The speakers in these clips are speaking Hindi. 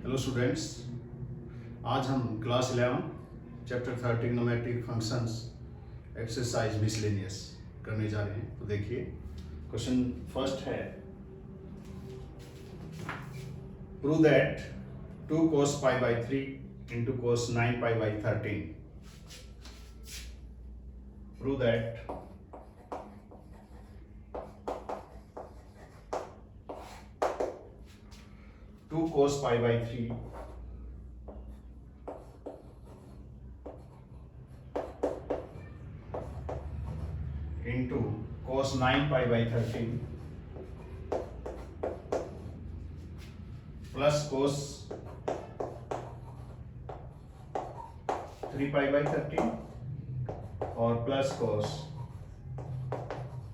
हेलो स्टूडेंट्स, आज हम class 11 chapter 13 trigonometric functions exercise miscellaneous करने जा रहे हैं। तो देखिए, क्वेश्चन फर्स्ट है, prove that 2 cos pi by 3 into cos 9 pi by 13, prove that 2 cos pi by 3 into cos 9 pi by 13 plus cos 3 pi by 13 और प्लस cos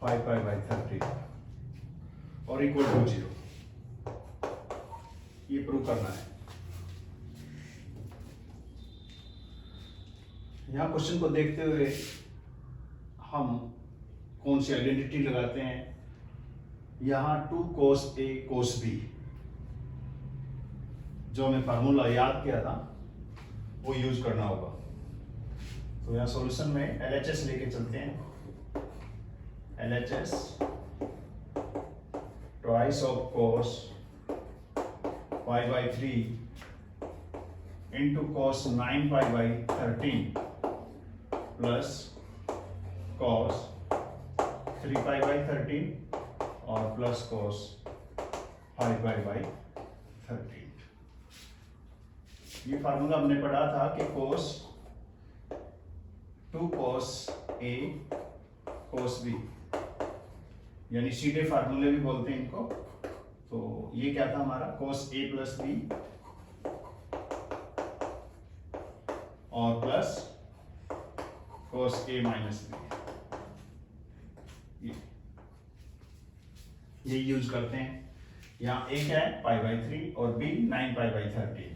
5 pi by 13 और इक्वल टू 0, ये प्रूव करना है। यहाँ क्वेश्चन को देखते हुए हम कौन सी आइडेंटिटी लगाते हैं। यहाँ 2 cos A cos B, जो हमें फार्मूला याद किया था वो यूज करना होगा। तो यहाँ सॉल्यूशन में LHS लेके चलते हैं। LHS twice of cos pi by 3 into cos 9 pi by 13 plus cos 3 pi by 13 और प्लस cos 5 pi by 13। ये फार्मूला हमने पढ़ा था कि cos 2 cos A cos B, यानी सीधे फार्मूले भी बोलते हैं इनको। तो ये क्या था हमारा, cos A प्लस B और plus cos A minus B, ये यूज करते हैं। यहाँ A क्या है, पाई बाई 3 और B 9 pi by 13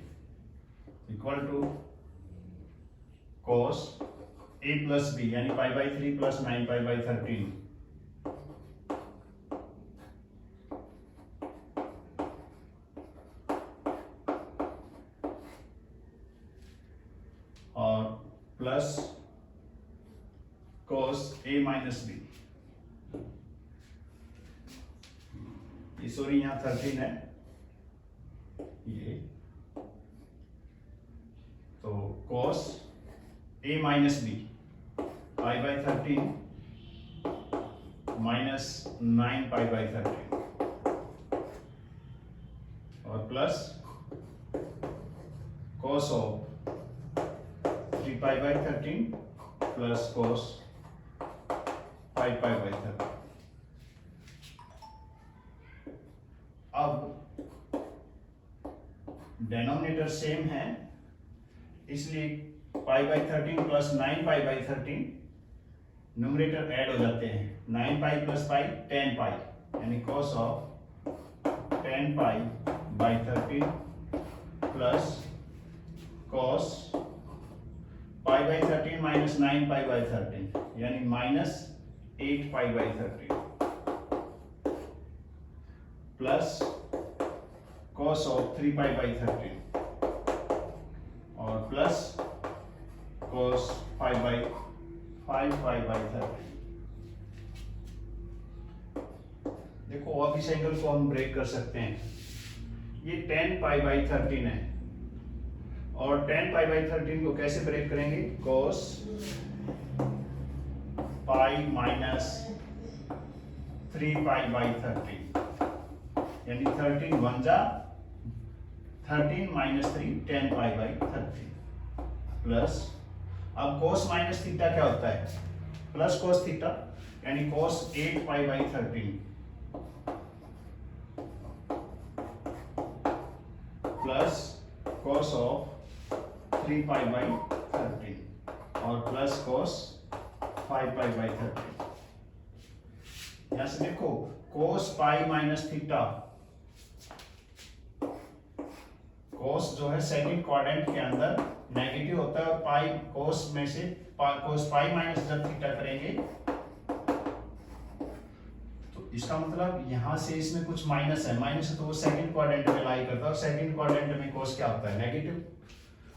equal to cos A plus B यानी pi by 3 plus 9 pi by 13 और plus cos A minus B। Sorry, यहाँ 13 है ये, तो cos A minus B pi by 13 minus 9 pi by 13 और plus cos of 3 pi by 13 plus cos 5 pi by 13। अब डेनोमिनेटर सेम है, इसलिए pi by 13 plus 9 pi by 13 numerator add हो जाते हैं। 9 पाई प्लस पाई 10 पाई यानी cos of 10 pi by 13 plus cos pi by 13 minus 9 pi by 13 यानी minus 8 pi by 13 plus cos of 3 pi by 13 और प्लस cos 5 पाई बाई 13। देखो, अब इस एंगल को हम ब्रेक कर सकते हैं। ये 10 पाई बाई 13 है और 10 पाई बाई 13 को कैसे ब्रेक करेंगे, cos pi minus 3 pi by 13 यानी 13 वन जा 13 माइनस 3 10 पाई बाई 13 प्लस, अब cos माइनस थीटा क्या होता है, प्लस cos थीटा यानी cos 8 pi by 13 plus cos of 3 pi by 13 और प्लस cos 5 पाई बाई 13। यहां से देखो, cos pi minus theta, cos जो है सेकंड क्वाड्रेंट के अंदर नेगेटिव होता है और पाई cos में से cos पाई माइनस जब थीटा करेंगे तो इसका मतलब यहाँ से इसमें कुछ माइनस है तो वो सेकंड क्वाड्रेंट में लाई करता है, और सेकंड क्वाड्रेंट में cos क्या होता है, नेगेटिव,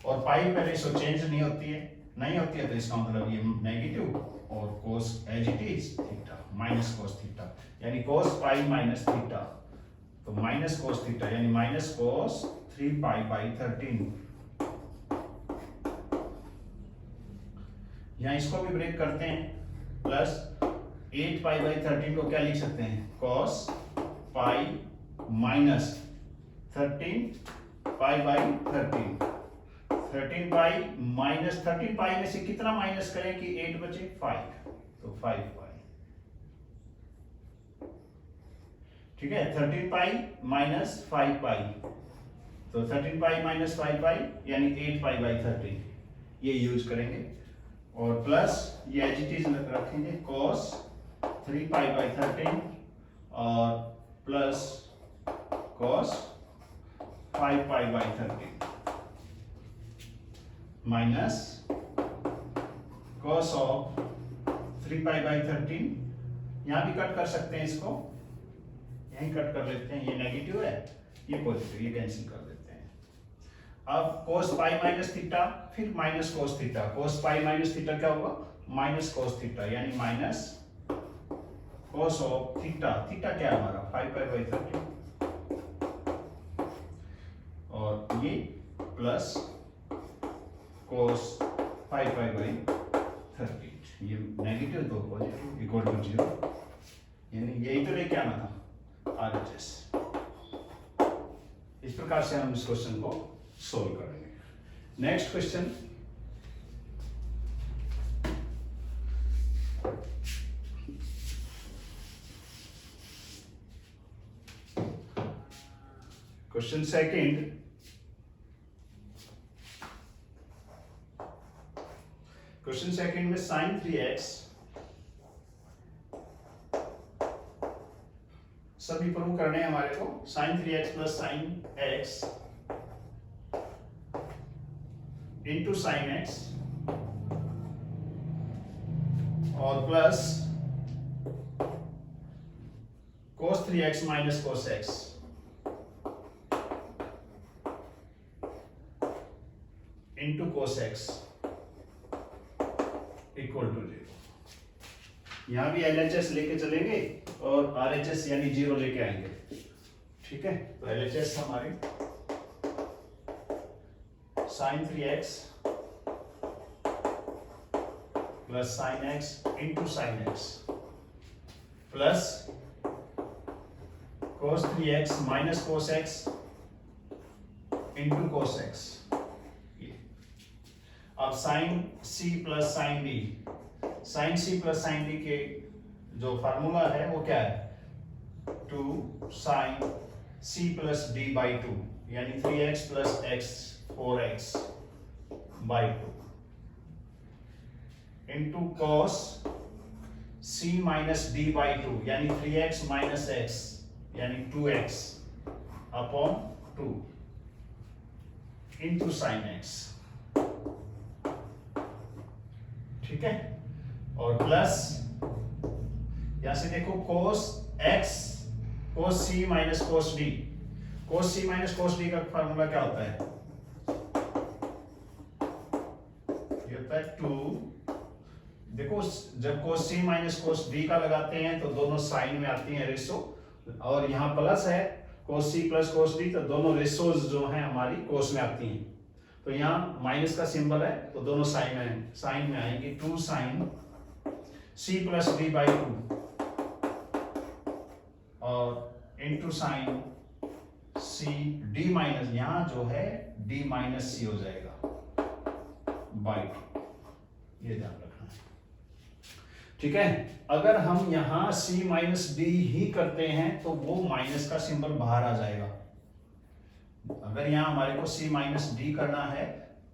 और पाई पहले से चेंज नहीं होती है तो इसका मतलब ये नेगेटिव, और cos as it is theta minus cos theta, यानी cos पाई माइनस थीटा, तो माइनस cos थीटा यानी माइनस cos 3 पाई बाई 13। यहाँ इसको भी ब्रेक करते हैं, प्लस 8 पाई बाई 13 को क्या लिख सकते हैं, cos pi minus 13 pi by 13 pi minus 13 पाई में से कितना माइनस करें कि 8 बचे 5, तो 5 पाई, ठीक है। 13 पाई माइनस 5 पाई, तो 13 पाई माइनस 5 पाई यानी 8 पाई बाई 13, ये यूज करेंगे, और प्लस ये एज इट इज रखेंगे cos 3 पाई बाई 13 और plus cos 5 pi by 13 minus cos of 3 pi by 13, यहां भी कट कर सकते हैं, इसको यहीं कट कर लेते हैं, ये नेगेटिव है ये पॉजिटिव, ये कैंसिल कर देते हैं। अब cos पाई माइनस थीटा फिर minus cos theta, cos pi minus theta क्या होगा, माइनस cos थीटा, यानी minus cos of theta, theta क्या है हमारा 5 पाई बाई 13, और ये प्लस cos 5 पाई बाई 13, ये नेगेटिव तो पॉजिटिव इक्वल टू 0, यानी यही तो लेके आना था RHS। इस प्रकार से हम इस क्वेश्चन को सोल्व करेंगे। Next question, question second, question second में sin 3x सभी प्रूव करने हैं हमारे को, sin 3x plus sin x into sin x और plus cos 3x minus cos x into cos x equal to 0। यहां भी LHS लेके चलेंगे और RHS यानी 0 लेके आएंगे, ठीक है। तो LHS हमारे sin 3x plus sin x into sin x plus cos 3x minus cos x into cos x। अब sin c plus sin d, sin c plus sin d के जो फार्मूला है वो क्या है, 2 sin c plus d by 2, यानी 3x plus x 4x by 2 into cos c minus d by 2, यानी 3x माइनस x यानी 2x upon 2 into sin x, ठीक है। और प्लस यहां से देखो cos x cos c minus cos d, cos c minus cos d का फार्मूला क्या होता है, ये होता है 2, देखो जब cos c minus cos d का लगाते हैं तो दोनों साइन में आती हैं रेशो, और यहाँ प्लस है cos c plus cos d, तो दोनों रेशोज जो हैं हमारी cos में आती हैं, तो यहाँ माइनस का सिंबल है तो दोनों साइन में आएंगे, 2 sin c plus d by 2 और into sine c d minus, यहाँ जो है d माइनस c हो जाएगा बाई 2, ये ध्यान रखना है, ठीक है। अगर हम यहाँ c माइनस d ही करते हैं तो वो माइनस का सिंबल बाहर आ जाएगा, अगर यहाँ हमारे को c माइनस d करना है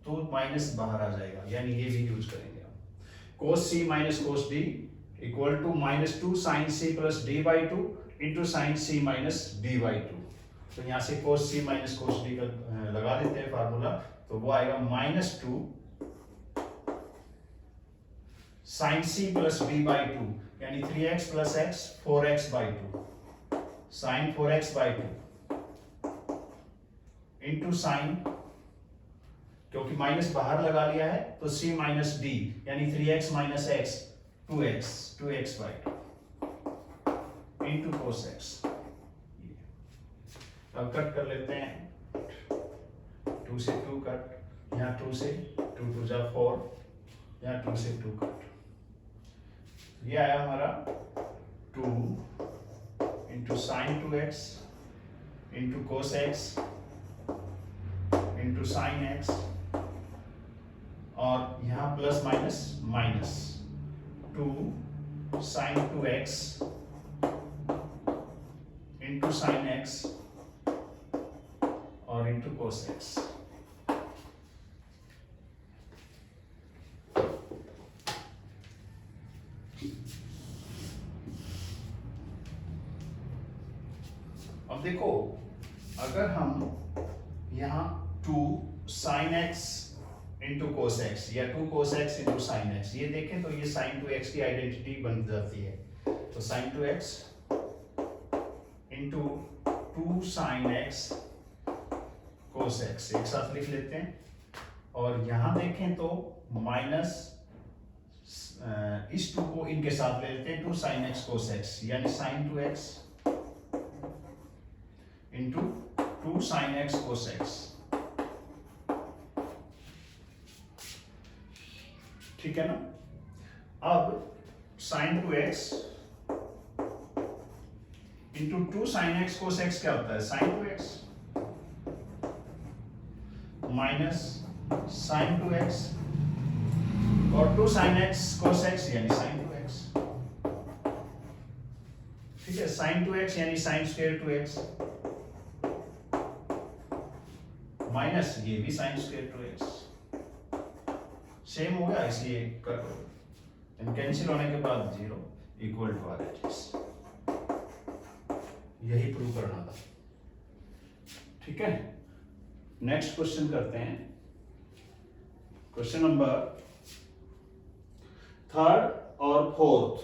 तो माइनस बाहर आ जाएगा, यानी ये भी यूज करेंगे हम, cos c minus cos d equal to minus 2 sin c plus d by 2 into sine c minus d by 2, तो यहाँ से cos c minus cos d का लगा देते हैं फार्मूला, तो वो आएगा minus 2 sine c plus b by two, यानी 3x plus x 4x by two, sine 4x by two into sine, क्योंकि माइनस बाहर लगा लिया है तो c माइनस डी, यानी 3x minus x 2x by two into cos x. अब कट कर लेते हैं, 2 से 2 कट, यहाँ 2 से 2 2 जा 4, यहाँ 2 से 2 कट, ये आया हमारा 2 into sine 2x into cos x into sine x, और यहाँ plus minus minus 2 sine 2x into sine x और इंटू कोस एक्स। अब देखो, अगर हम यहाँ 2 sine x into cos x या 2 cos x into sine x ये देखें तो ये साइन 2x की आइडेंटिटी बन जाती है। तो sine 2x into 2 sine x cos x एक साथ लिख लेते हैं, और यहां देखें तो माइनस इस 2 को इनके साथ ले लेते हैं, 2 साइन एक्स कोस एक्स, यानी sine 2x into 2 sine x cos x. ठीक है ना। अब sine 2x into 2 sine x cos x क्या होता है, sign 2x minus sign 2x और 2 साइन एक्स कोस एक्स यानी साइन 2x। ठीक है, साइन 2x यानी साइन स्क्वायर 2x माइनस ये भी साइन स्क्वायर 2x, सेम हो गया, इसलिए कैंसिल होने के बाद 0 इक्वल टू RHS। यही प्रूव करना था। ठीक है, नेक्स्ट क्वेश्चन करते हैं। क्वेश्चन नंबर 3rd और 4th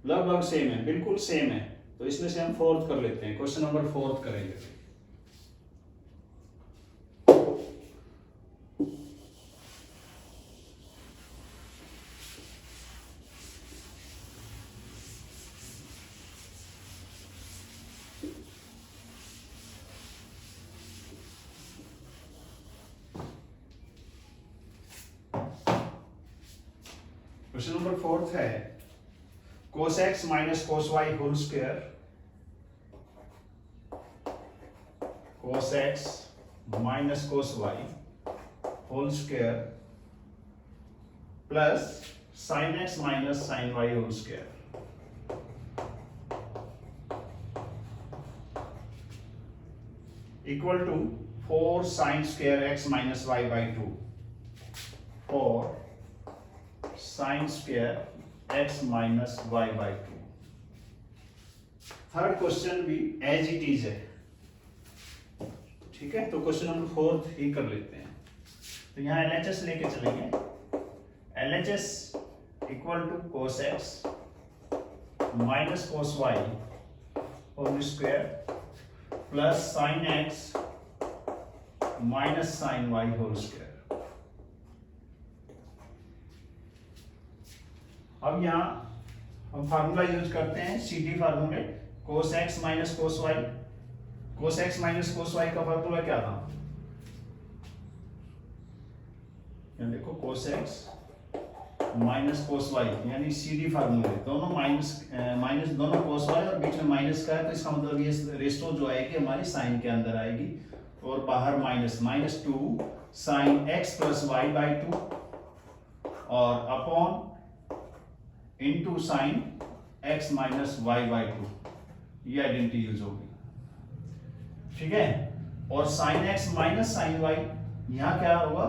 लगभग सेम है, बिल्कुल सेम है, तो इसमें से हम 4th कर लेते हैं। क्वेश्चन नंबर 4th करेंगे। क्वेश्चन नंबर 4th है cos x minus cos y whole square, cos x minus cos y whole square plus sin x minus sin y whole square. Equal to 4 sin square x minus y by 2, 4 sine square x minus y by 2। Third question भी एज इट इज है। ठीक है, तो क्वेश्चन नंबर 4th ही कर लेते हैं। तो यहाँ LHS लेके चलेंगे। LHS equal to cos x minus cos y whole square plus sine x minus sine y whole square. अब यहाँ हम फार्मूला यूज करते हैं, सीटी फार्मूले, cos x minus cos y। cos x minus cos y का फार्मूला क्या था, देखो cos x minus cos y यानी सीडी फार्मूले, दोनों माइनस दोनों cos y और बीच में माइनस का है, तो इसका मतलब ये रेशो जो आएगी हमारी साइन के अंदर आएगी, और बाहर minus 2 sine x plus y by 2 और upon into sine x minus y by 2, ये आइडेंटिटी यूज होगी। ठीक है, और sine x minus sine y यहां क्या होगा,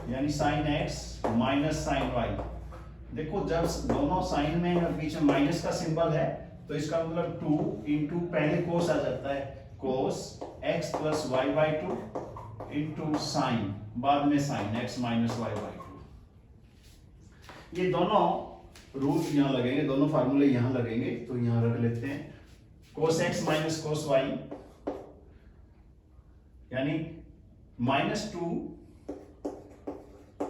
यानी sine x minus sine y। देखो जब दोनों साइन में बीच में माइनस का सिंबल है तो इसका मतलब 2 इंटू पहले कोस आ जाता है, cos x plus y by 2 into sine बाद में sine x minus y by 2। ये दोनों रूट यहाँ लगेंगे, दोनों फार्मूले यहाँ लगेंगे, तो यहाँ रख लेते हैं cos x minus cos y यानी -2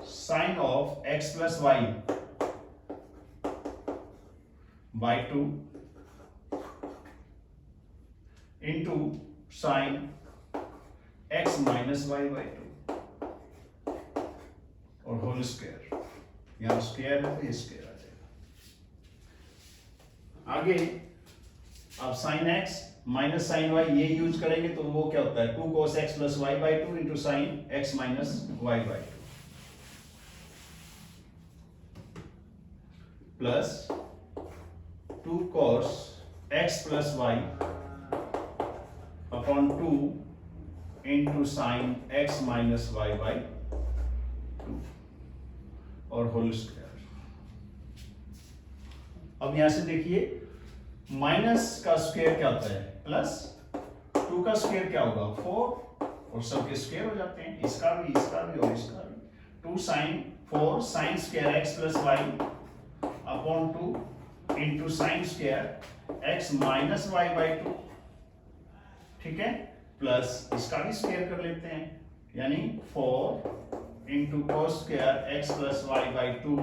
sine of x plus y by 2 into sine x minus y by 2 और होल स्क्वायर, यहां स्क्वायर है तो ये स्क्वायर आ जाएगा। आगे अब sine x minus sine y ये यूज करेंगे तो वो क्या होता है 2 cos x plus y by 2 into sine x minus y by 2 plus 2 cos x plus y upon 2 into sine x minus y by 2 और होल स्क्वायर। अब यहां से देखिए माइनस का स्क्वायर क्या होता है प्लस, 2 का स्क्वायर क्या होगा 4 और सबके स्क्वायर हो जाते हैं, इसका भी और इसका भी। 2 sine 4 sine square x plus y upon 2 into sine square x minus y by 2, ठीक है, प्लस इसका भी स्क्वायर कर लेते हैं यानी 4 into cos square x plus y by 2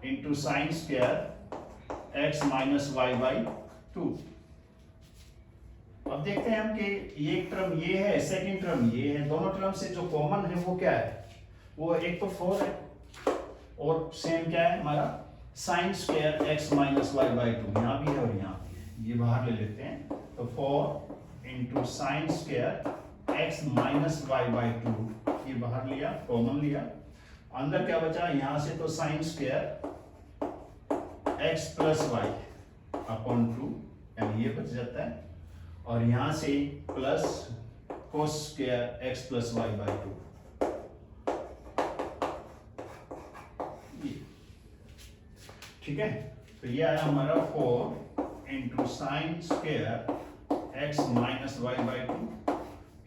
into sine square x minus y by 2। अब देखते हैं हम कि ये एक टर्म ये है, सेकंड टर्म ये है, दोनों टर्म से जो कॉमन है वो क्या है, वो एक तो 4 है और सेम क्या है हमारा sine square x minus y by 2, यहाँ भी है और यहाँ भी है, ये बाहर ले लेते हैं तो 4 into sine square x minus y by 2, ये बाहर लिया कॉमन लिया, अंदर क्या बचा यहाँ से तो sine square x plus y upon 2 यानी ये बच जाता है और यहां से plus cos square x plus y by 2, ठीक है। तो ये आया हमारा 4 into sine square x minus y by 2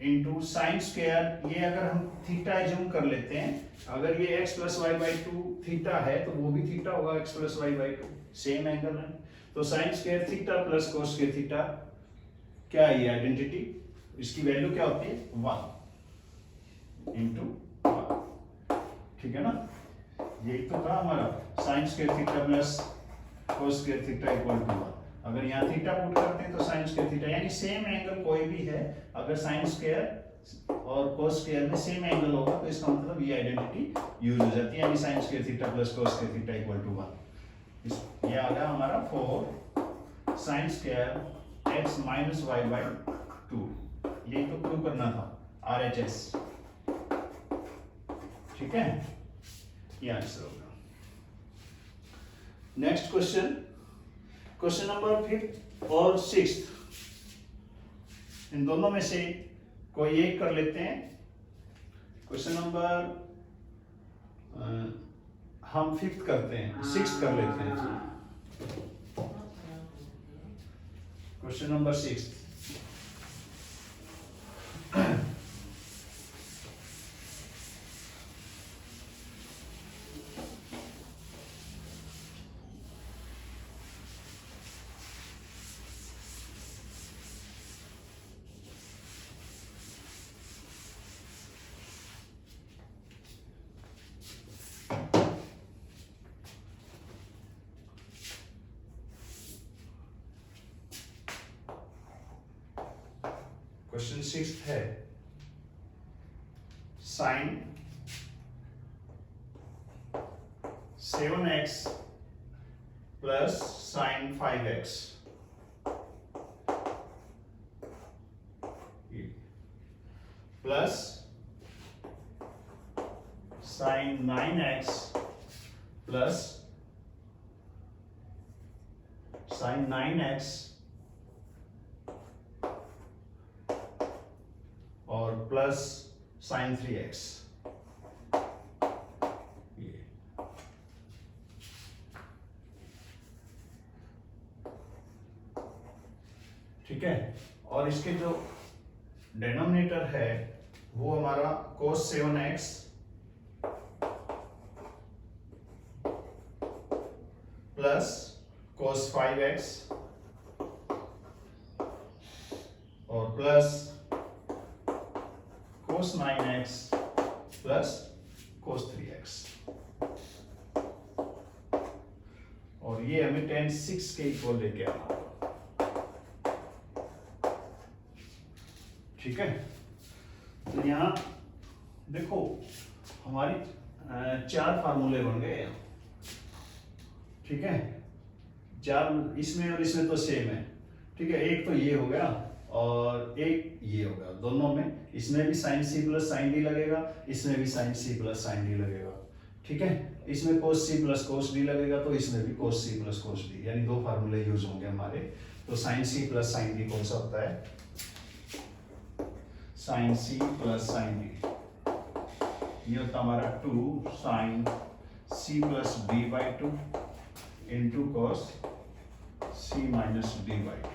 into sine square, ये अगर हम थीटा एज्यूम कर लेते हैं, अगर ये x plus y by 2 theta है तो वो भी थीटा होगा x plus y by 2, same angle है, तो sine square theta plus cos square theta क्या है ये आइडेंटिटी, इसकी वैल्यू क्या होती है 1 इंटू 1, ठीक है ना। ये तो था हमारा sine square theta plus cos square theta equal to 1, अगर यहाँ थीटा पुट करते हैं तो साइन स्क्वायर थीटा यानी सेम एंगल कोई भी है, अगर साइन स्क्वायर और cos स्क्वायर में सेम एंगल होगा तो इसका मतलब ये आइडेंटिटी यूज हो जाती है, यानी sine square theta plus cos square theta equal to 1। ये आ गया हमारा 4 sine square x minus y by 2, ये तो प्रूव करना था RHS, ठीक है, ये आंसर होगा। Next question, question number 5th और 6th, इन दोनों में से कोई एक कर लेते हैं। क्वेश्चन नंबर हम 5th करते हैं, 6th कर लेते हैं। क्वेश्चन नंबर 6, क्वेश्चन 6th है sine 7x plus sine 5x plus sine 9x plus sine 9x और प्लस साइन 3x, ये ठीक है। और इसके जो डिनोमिनेटर है वो हमारा cos 7x plus cos 5x और plus cos 9x plus cos 3x, और ये हमें tan 6 के इक्वल लेके आना होगा। ठीक है, तो यहां देखो हमारी 4 फार्मूले बन गए हैं। ठीक है, 4 इसमें और इसमें तो सेम है। ठीक है, एक तो ये हो गया और एक ये हो गया, दोनों में इसमें भी sin c plus sin d लगेगा, इसमें भी sin c plus sin d लगेगा। ठीक है, इसमें cos c plus cos d लगेगा, तो इसमें भी cos c plus cos d, यानी 2 फार्मूले यूज होंगे हमारे। तो sin c plus sin d कौन सा होता है? sin c plus sin d, ये होता हमारा 2 sin c plus d by 2 into cos c minus d by 2।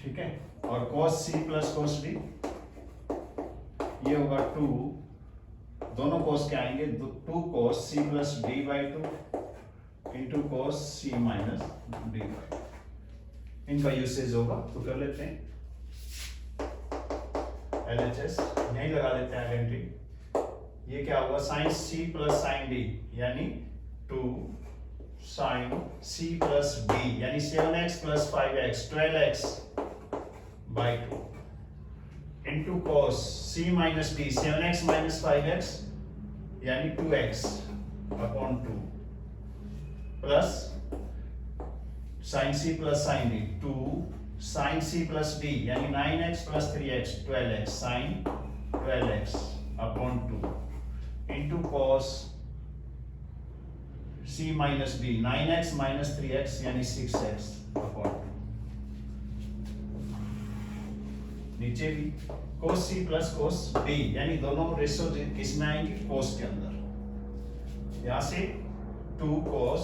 ठीक है, और cos c plus cos d ये होगा 2, दोनों cos के आएंगे, 2 cos c plus d by 2 into cos c minus d by 2। इनका यूसेज होगा तो कर लेते हैं LHS, यही लगा लेते हैं आइडेंटिटी। ये क्या होगा? sin c plus sin d यानी 2 sin c प्लस d यानी 7x plus 5x 12x by 2 into cos c minus d 7x minus 5x यानी 2x upon 2 plus sin c plus sin d 2 sin c plus d यानी 9x plus 3x 12x sin 12x upon 2 into cos c minus d 9x minus 3x यानी 6x अपॉन 2। नीचे भी cos c plus cos d यानी दोनों रेशो किस में आएंगे? cos के अंदर। यहां से 2 cos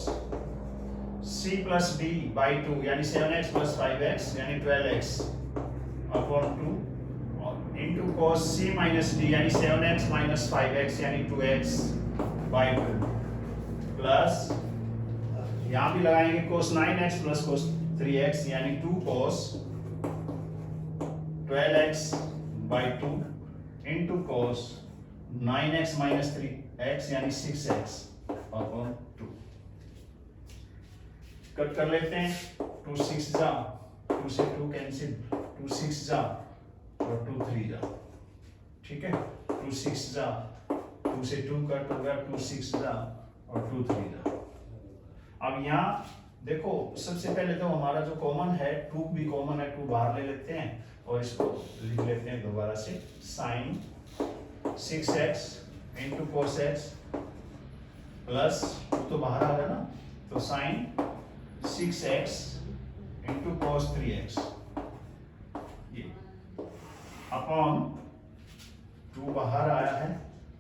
c plus d by 2 यानी 7x प्लस 5x यानी 12x अपॉन 2 और into cos c minus d यानी 7x माइनस 5x यानी 2x बाई 2 प्लस यहां भी लगाएंगे cos 9x plus cos 3x यानी 2 cos 12x by 2 into cos 9x minus 3x यानी 6x अपॉन 2। कट कर लेते हैं, 2 6 जा, 2 से 2 कैंसिल, 2 6 जा और 2 3 जा। ठीक है, 2 6 जा, 2 से 2 कट हो गया, 2 6 जा और 2 3 जा। अब यहाँ देखो सबसे पहले तो हमारा जो कॉमन है 2 भी कॉमन है, 2 बाहर ले लेते हैं और इसको लिख लेते हैं दोबारा से sin 6x into cos x plus 2 तो बाहर आ गया ना, तो sin 6x into cos 3x ये अपॉन 2 बाहर आया है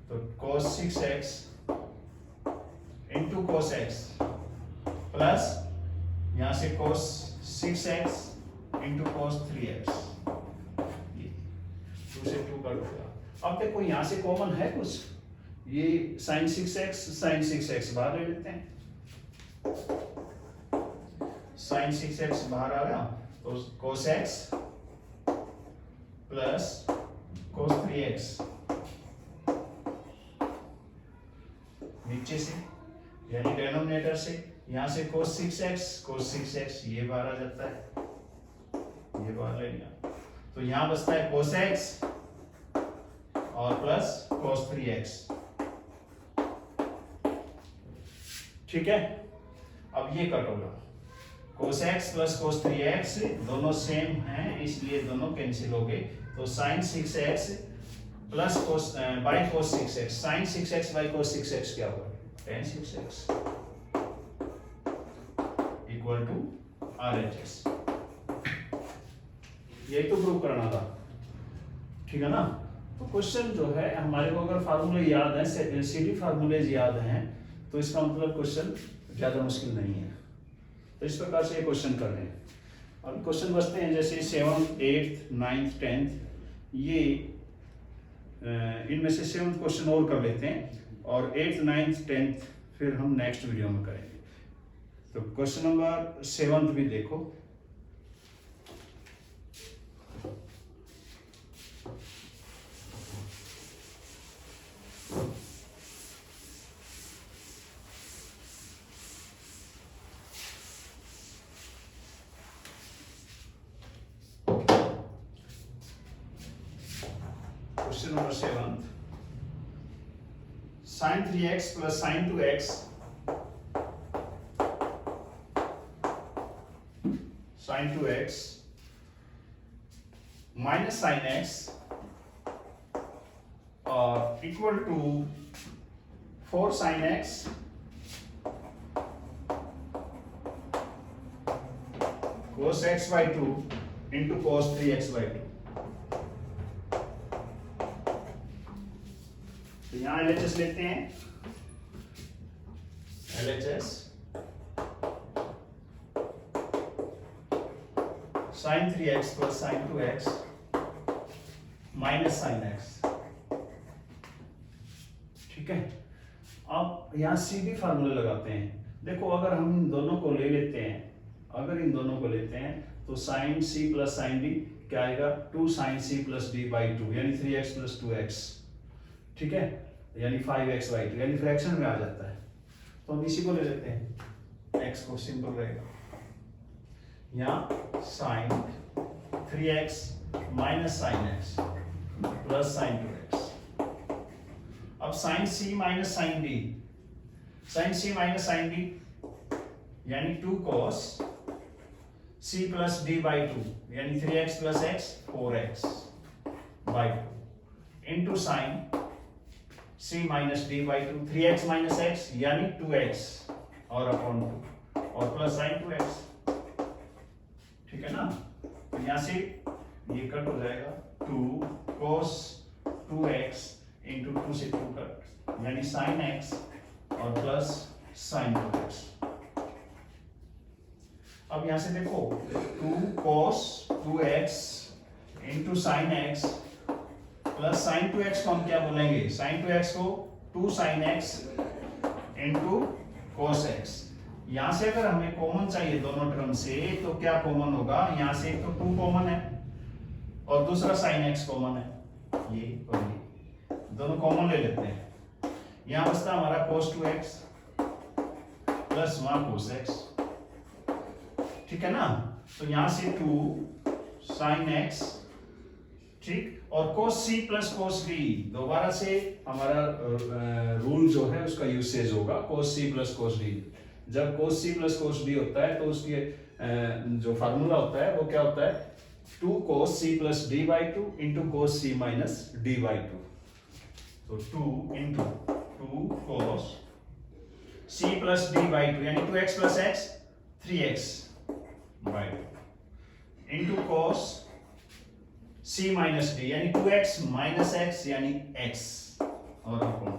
तो cos 6x into cos x plus यहां से cos 6x into cos 3x ये 2 से 2 कट होगा। अब देखो यहां से कॉमन है कुछ, ये sin 6x बाहर ले लेते हैं, sin 6x बाहर आ गया तो cos x plus cos 3x नीचे से यानी डिनोमिनेटर से, यहां से cos 6x ये बाहर आ जाता है, ये बाहर ले लिया तो यहां बचता है cos x और प्लस cos 3x। ठीक है, अब ये कट होगा, cos x plus cos 3x दोनों सेम हैं इसलिए दोनों कैंसिल हो गए, तो sin 6x plus cos by cos 6x, sin 6x by cos 6x क्या होगा? tan 6x equal to RHS। यही तो प्रूव करना था, ठीक है ना। तो क्वेश्चन जो है हमारे को अगर फार्मूले याद है, सीडी फार्मूलेज याद हैं, तो इसका मतलब क्वेश्चन ज्यादा मुश्किल नहीं है। तो इस प्रकार से ये क्वेश्चन कर रहे हैं। अब क्वेश्चन बचते हैं जैसे 7th 8th 9th 10th, ये इनमें से 7th क्वेश्चन और कर लेते हैं और 8th 9th 10th फिर हम नेक्स्ट वीडियो में करेंगे। तो क्वेश्चन नंबर 7 भी देखो। Question number 7. Sin 3x plus sin 2x, sin 2x minus sin x equal to 4 sin x cos x by 2 into cos 3x by 2। तो यहां LHS लेते हैं। LHS sin 3x plus sin 2x minus sin x, ठीक है। अब यहां सीधी फार्मूला लगाते हैं। देखो अगर हम इन दोनों को ले लेते हैं, अगर इन दोनों को लेते हैं तो sin c plus sin d क्या आएगा, 2 sin c plus d by 2 यानी 3x plus 2x, ठीक है, यानी 5x by 2 यानी फ्रैक्शन में आ जाता है। तो हम इसी को ले लेते हैं, x को सिंपल रहेगा, यहाँ sin 3x minus sin x plus sin 2x। अब sin c minus sin d, sin c minus sin d यानी 2 cos c plus d by 2 यानी 3x plus x 4x by 2 into sin c minus d by 2 3x minus x यानी 2x और अपॉन 2 और प्लस sin 2x, ठीक है ना। तो यहां से ये कट हो जाएगा, 2 cos 2x into 2 से 2 कट यानी sin x और प्लस sin 2x। अब यहां से देखो 2 cos 2x into sin x plus sin 2x को हम क्या बोलेंगे, sin 2x को 2 sin x into cos x। यहां से अगर हमें कॉमन चाहिए दोनों टर्म से तो क्या कॉमन होगा, यहां से एक तो 2 कॉमन है और दूसरा sin x कॉमन है, ये और ये दोनों कॉमन ले लेते हैं। यहां बचता हमारा cos 2x प्लस वहां cos x, ठीक है ना। तो यहां से 2 sin x, ठीक, और cos c plus cos d दोबारा से हमारा रूल जो है उसका यूसेज होगा cos c plus cos d। जब cos c plus cos d होता है तो उसकी जो फार्मूला होता है वो क्या होता है, 2 cos c plus d by 2 into cos c minus d by 2। तो 2 into 2 cos c plus d by 2 यानी 2x plus x 3x by 2 into cos c minus D यानी 2x माइनस x यानी x और अपॉन।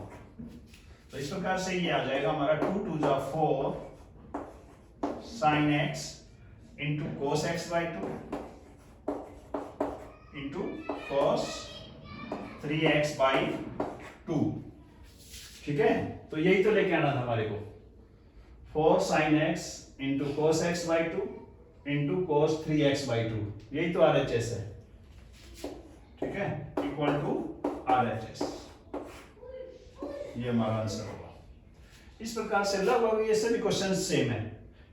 तो इस प्रकार से ये आ जाएगा हमारा 2 2 जा 4 sin x into cos x by 2 into cos 3x by 2, ठीक है। तो यही तो लेके आना था हमारे को, 4 sin x into cos x by 2 into cos 3x by 2, यही तो RHS है, ठीक है, इक्वल टू RHS, ये हमारा आंसर होगा। इस प्रकार से लगभग ये सभी क्वेश्चन सेम है,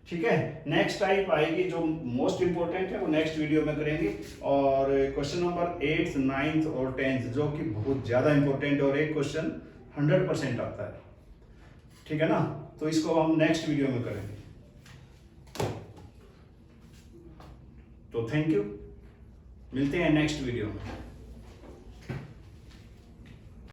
ठीक है। नेक्स्ट टाइप आएगी जो मोस्ट इंपोर्टेंट है वो नेक्स्ट वीडियो में करेंगे, और क्वेश्चन नंबर 8th 9th और 10th जो कि बहुत ज्यादा इंपॉर्टेंट और एक क्वेश्चन 100% आता है, ठीक है ना। तो इसको हम नेक्स्ट वीडियो में करेंगे। तो थैंक यू, मिलते हैं नेक्स्ट वीडियो में।